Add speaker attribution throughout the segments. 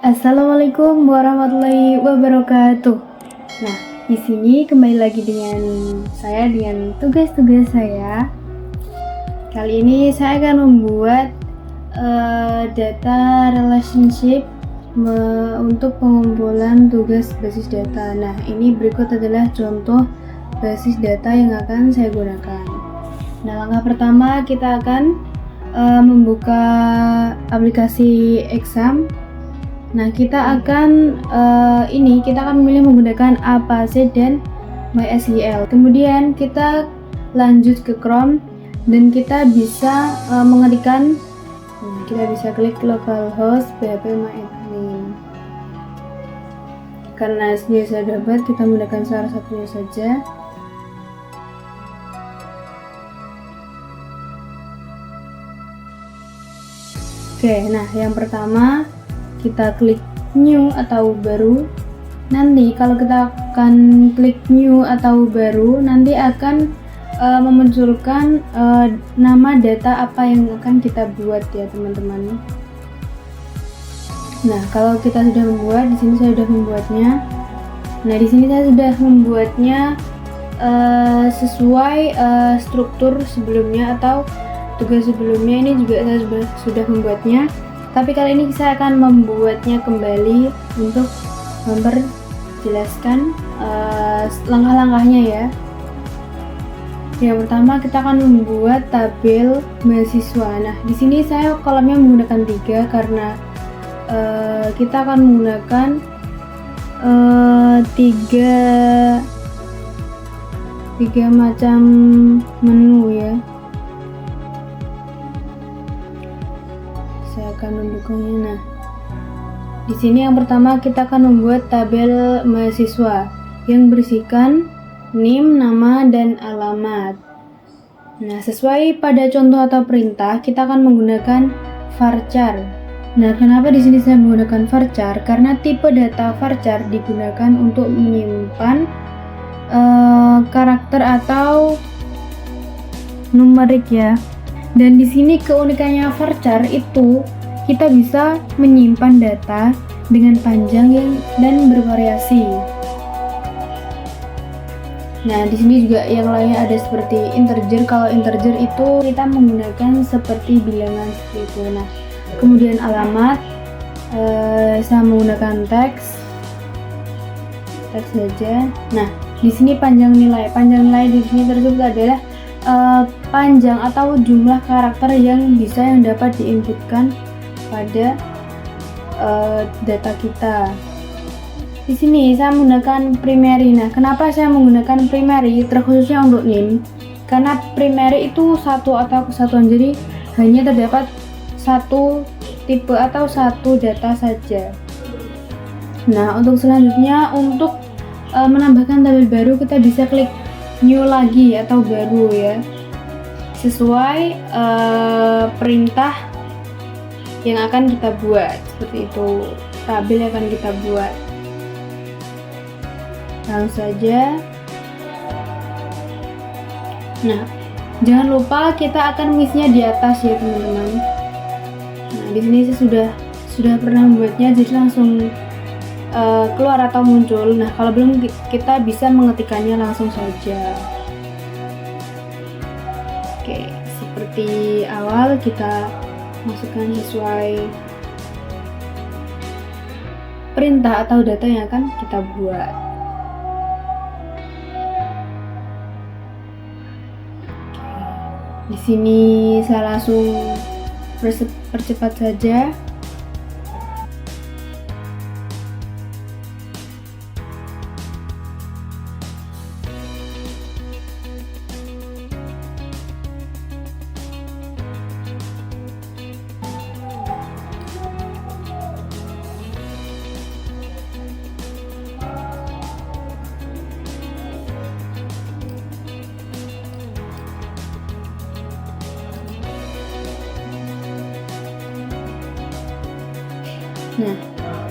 Speaker 1: Assalamualaikum warahmatullahi wabarakatuh. Nah, di sini kembali lagi dengan tugas-tugas saya. Kali ini saya akan membuat data relationship untuk pengumpulan tugas basis data. Nah, ini berikut adalah contoh basis data yang akan saya gunakan. Nah, langkah pertama kita akan membuka aplikasi exam. Nah, kita akan memilih menggunakan Apache dan MySQL. Kemudian kita lanjut ke Chrome dan kita bisa mengetikkan. Kita bisa klik localhost php/myadmin. Karena saya sudah dapat, kita menggunakan salah satunya saja. Oke, nah yang pertama kita klik new atau baru. Nanti kalau kita akan klik new atau baru, nanti akan memunculkan nama data apa yang akan kita buat ya teman-teman. Nah, kalau kita sudah membuat, di sini saya sudah membuatnya. Nah, di sini saya sudah membuatnya sesuai struktur sebelumnya atau tugas sebelumnya. Ini juga saya sudah membuatnya. Tapi kali ini saya akan membuatnya kembali untuk memperjelaskan langkah-langkahnya ya. Yang pertama kita akan membuat tabel mahasiswa. Nah, di sini saya kolomnya menggunakan 3 karena kita akan menggunakan 3 macam menu ya. Saya akan mendukungnya. Nah, di sini yang pertama kita akan membuat tabel mahasiswa yang berisikan NIM, nama, dan alamat. Nah, sesuai pada contoh atau perintah, kita akan menggunakan varchar. Nah, kenapa di sini saya menggunakan varchar? Karena tipe data varchar digunakan untuk menyimpan karakter atau numerik ya. Dan di sini keunikannya varchar itu kita bisa menyimpan data dengan panjang dan bervariasi. Nah, di sini juga yang lainnya ada seperti integer. Kalau integer itu kita menggunakan seperti bilangan seperti itu. Nah, kemudian alamat saya menggunakan teks saja. Nah, di sini panjang nilai di sini tersebut adalah panjang atau jumlah karakter yang dapat diinputkan pada data kita. Di sini saya menggunakan primary. Nah, kenapa saya menggunakan primary terkhususnya untuk NIM? Karena primary itu satu atau kesatuan, jadi hanya terdapat satu tipe atau satu data saja. Nah, untuk selanjutnya untuk menambahkan tabel baru kita bisa klik new lagi atau baru ya, sesuai perintah yang akan kita buat. Seperti itu tabel yang akan kita buat. Langsung saja. Nah, jangan lupa kita akan mengisinya di atas ya teman-teman. Nah, di sini saya sudah pernah membuatnya, jadi langsung keluar atau muncul. Nah, kalau belum kita bisa mengetikkannya langsung saja. Oke, seperti awal kita masukkan sesuai perintah atau data yang akan kita buat. Di sini saya langsung percepat saja. Nah,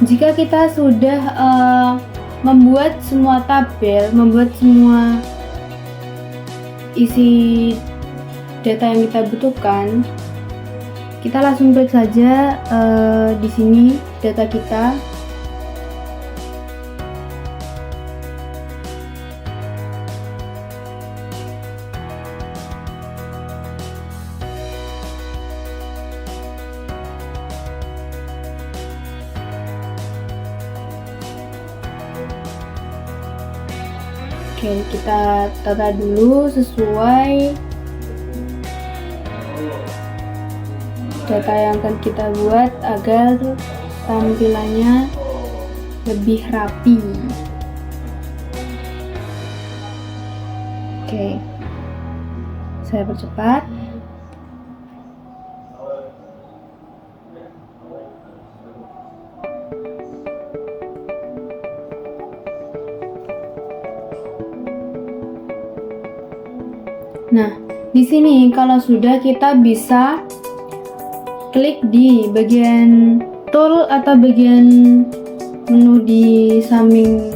Speaker 1: jika kita sudah membuat semua tabel, membuat semua isi data yang kita butuhkan, kita langsung klik saja di sini data kita. Oke, kita tata dulu sesuai data yang akan kita buat agar tampilannya lebih rapi. Oke, saya percepat. Nah, di sini kalau sudah, kita bisa klik di bagian tool atau bagian menu di samping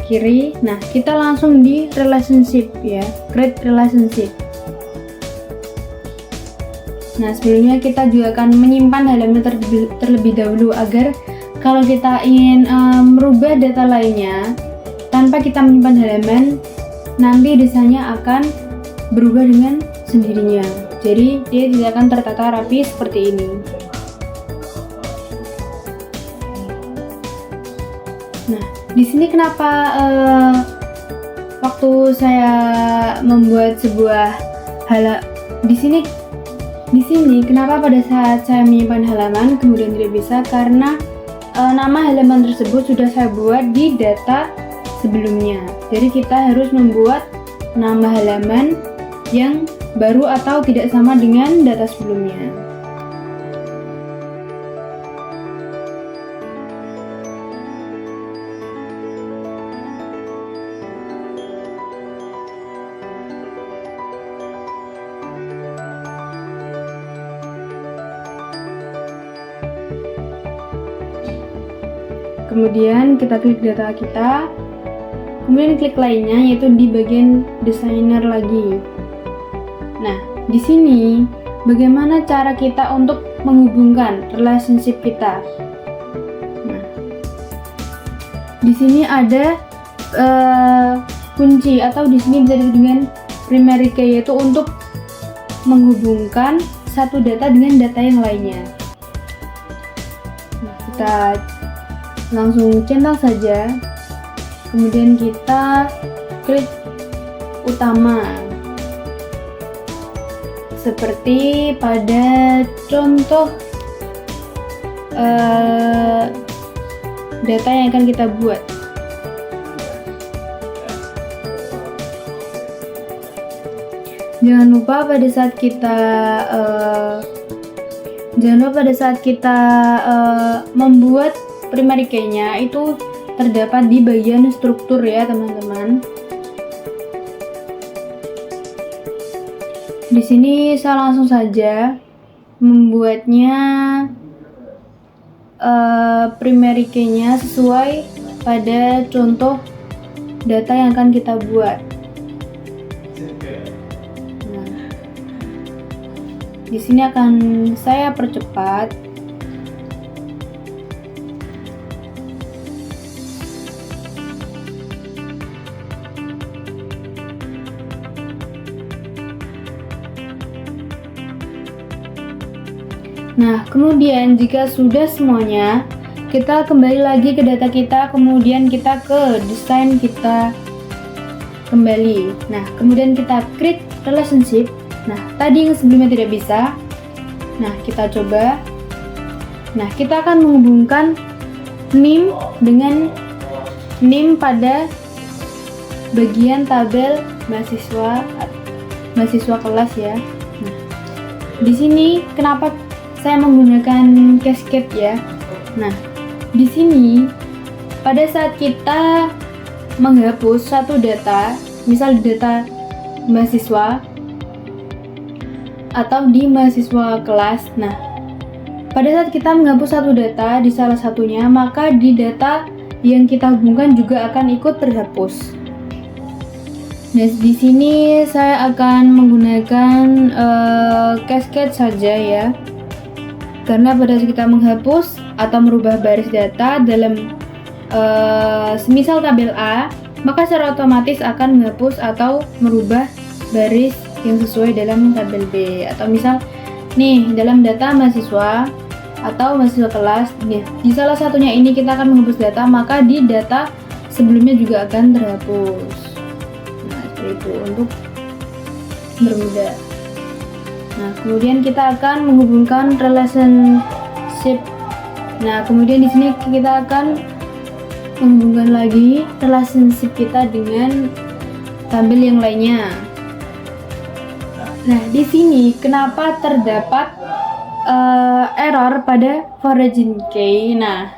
Speaker 1: kiri. Nah, kita langsung di relationship ya, create relationship. Nah, sebelumnya kita juga akan menyimpan halaman terlebih dahulu agar kalau kita ingin merubah data lainnya tanpa kita menyimpan halaman, nanti desainnya akan berubah dengan sendirinya. Jadi dia tidak akan tertata rapi seperti ini. Nah, di sini kenapa waktu saya membuat sebuah di sini kenapa pada saat saya menyimpan halaman kemudian tidak bisa, karena nama halaman tersebut sudah saya buat di data sebelumnya. Jadi kita harus membuat nama halaman yang baru atau tidak sama dengan data sebelumnya. Kemudian kita klik data kita, kemudian klik lainnya yaitu di bagian desainer lagi. Nah, di sini bagaimana cara kita untuk menghubungkan relationship kita. Nah, di sini ada kunci atau di sini bisa disebut dengan primary key, yaitu untuk menghubungkan satu data dengan data yang lainnya. Nah, kita langsung centang saja, kemudian kita klik utama. Seperti pada contoh data yang akan kita buat. Jangan lupa pada saat kita membuat primary key-nya itu terdapat di bagian struktur ya teman-teman. Di sini saya langsung saja membuatnya primary key-nya sesuai pada contoh data yang akan kita buat. Nah, di sini akan saya percepat. Nah, kemudian jika sudah semuanya, kita kembali lagi ke data kita, kemudian kita ke desain kita kembali. Nah, kemudian kita create relationship. Nah, tadi yang sebelumnya tidak bisa. Nah, kita coba. Nah, kita akan menghubungkan name dengan name pada bagian tabel mahasiswa kelas ya. Nah, di sini kenapa saya menggunakan cascade ya. Nah, di sini pada saat kita menghapus satu data, misal data mahasiswa atau di mahasiswa kelas. Nah, pada saat kita menghapus satu data di salah satunya, maka di data yang kita hubungkan juga akan ikut terhapus. Nah, di sini saya akan menggunakan cascade saja ya. Karena pada saat kita menghapus atau merubah baris data dalam semisal tabel A, maka secara otomatis akan menghapus atau merubah baris yang sesuai dalam tabel B. Atau misal nih dalam data mahasiswa atau mahasiswa kelas, di salah satunya ini kita akan menghapus data, maka di data sebelumnya juga akan terhapus. Nah, seperti itu untuk bermudah. Nah, kemudian kita akan menghubungkan relationship. Nah, kemudian di sini kita akan menghubungkan lagi relationship kita dengan tabel yang lainnya. Nah, di sini kenapa terdapat error pada Foraging key? Nah,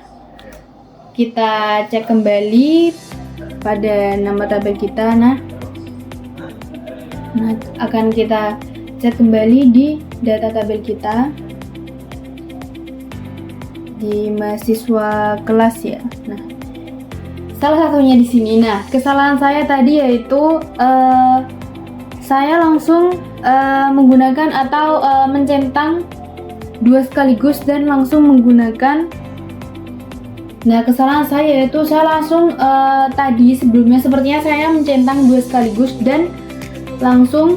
Speaker 1: kita cek kembali pada nama tabel kita. Nah, akan kita cek kembali di data tabel kita di mahasiswa kelas ya. Nah, salah satunya di sini. Nah, kesalahan saya tadi yaitu saya langsung menggunakan atau mencentang dua sekaligus dan langsung menggunakan. Nah, kesalahan saya yaitu saya langsung tadi sebelumnya sepertinya saya mencentang dua sekaligus dan langsung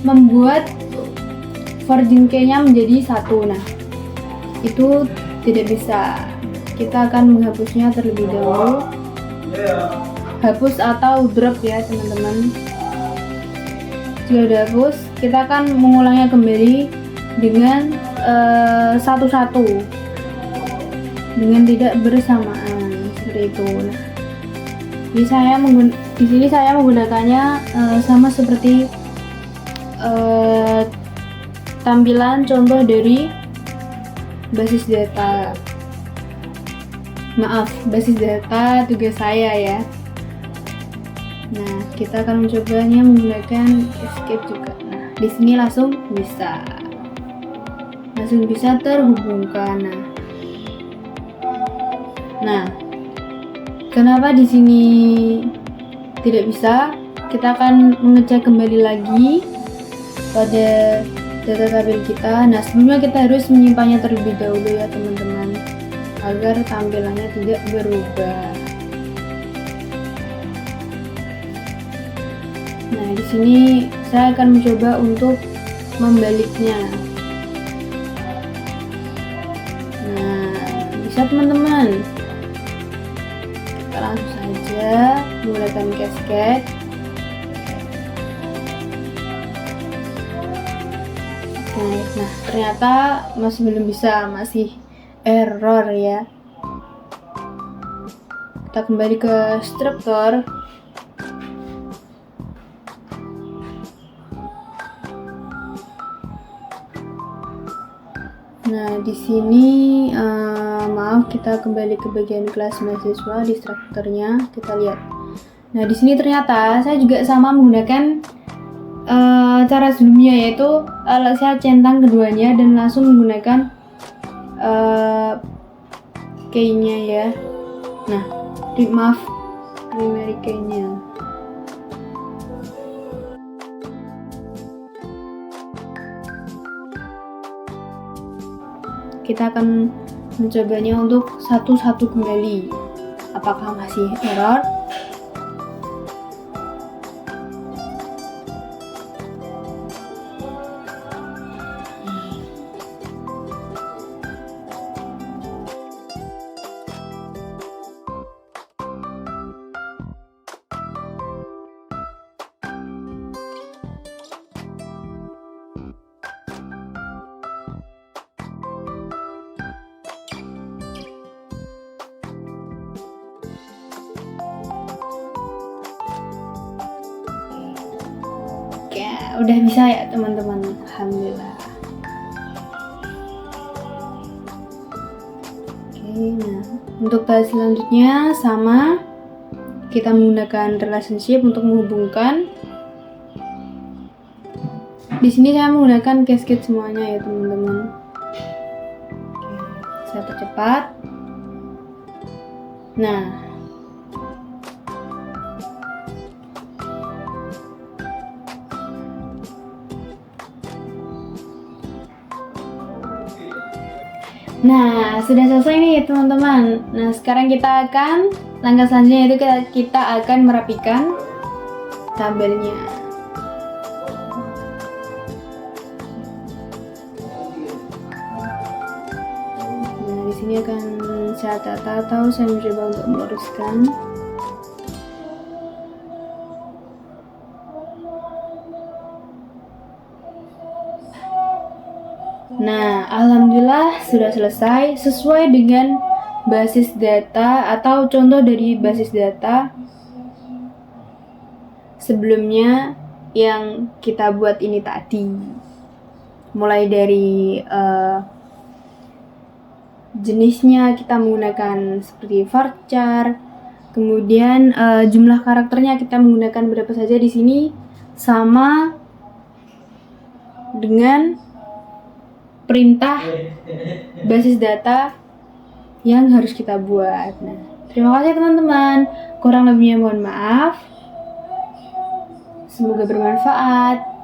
Speaker 1: membuat Foraging key-nya menjadi satu. Nah, itu tidak bisa. Kita akan menghapusnya terlebih dahulu. Hapus atau drop ya teman-teman. Jika sudah hapus, kita akan mengulangnya kembali dengan satu-satu, dengan tidak bersamaan seperti itu. Nah, di sini saya menggunakannya sama seperti tampilan contoh dari basis data. Maaf, basis data tugas saya ya. Nah, kita akan mencobanya menggunakan escape juga. Nah, di sini langsung bisa terhubungkan. Nah, kenapa di sini tidak bisa? Kita akan mengecek kembali lagi pada data tabel kita. Nah, sebelumnya kita harus menyimpannya terlebih dahulu ya teman-teman, agar tampilannya tidak berubah. Nah, di sini saya akan mencoba untuk membaliknya. Nah, bisa teman-teman. Kita langsung saja menggunakan cascade. Nah, ternyata masih belum bisa, masih error ya. Kita kembali ke struktur. Nah, di sini maaf, kita kembali ke bagian kelas mahasiswa di strukturnya. Kita lihat. Nah, di sini ternyata saya juga sama menggunakan cara sebelumnya, yaitu saya centang keduanya dan langsung menggunakan key-nya ya. Nah, maaf, primary key-nya. Kita akan mencobanya untuk satu-satu kembali. Apakah masih error? Ya, udah bisa ya teman-teman, alhamdulillah. Oke, nah untuk tahap selanjutnya sama, kita menggunakan relationship untuk menghubungkan. Di sini saya menggunakan cascade semuanya ya teman-teman. Oke, saya percepat. Nah, Nah, sudah selesai nih teman-teman. Nah, sekarang kita akan langkah selanjutnya itu kita akan merapikan tabelnya. Nah, di sini akan saya tata atau saya mencoba untuk meluruskan. Nah, alhamdulillah sudah selesai sesuai dengan basis data atau contoh dari basis data sebelumnya yang kita buat ini tadi. Mulai dari jenisnya kita menggunakan seperti varchar, kemudian jumlah karakternya kita menggunakan berapa saja di sini sama dengan perintah basis data yang harus kita buat. Nah, terima kasih teman-teman. Kurang lebihnya mohon maaf. Semoga bermanfaat.